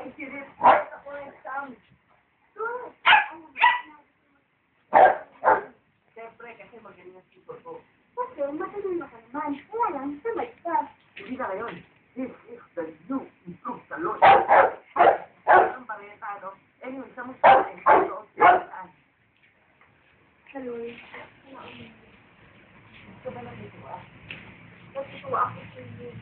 Isirit. Ako ang exam. Siyempre, kasi magaling ang sipor ko. Kasi matalino ka naman. Kaya lang, sabay ka. Hindi na ngayon. This is the new improved salon. Ang pareta, no? Anyway, sa mga saan? Saloy. Gusto ba lang dito ah? Natutuwa ako sa iyo.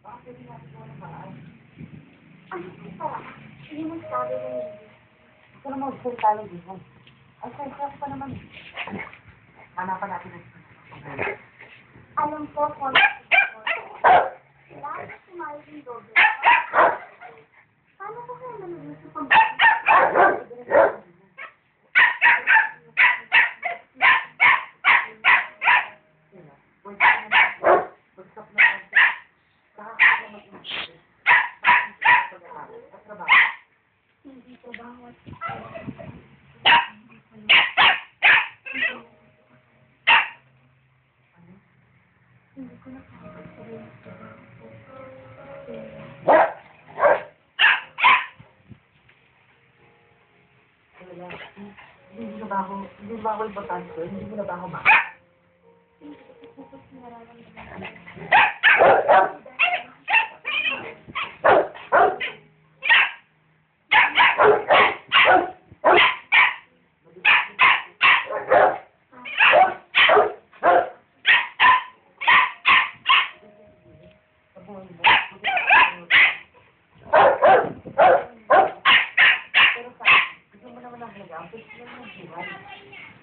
Bakit hindi natin ko ng paraan? Ano po pa? Hindi mo sabi ng hindi. Gusto naman magsalita lang dito. Ay, sensya ko pa naman. Hanapan natin ang problema. Alam ko kung dahil sumali yung doble. Paano ko kaya nalulusot ang hindi ko bawat hindi ko na kaya sabihin sa Hindi na ba ako importante ko? Hindi mo na ba ako ma? hindi ko nararamdaman. Pero sa gusto mo naman ang halaga, ang pwede mo ng buhay.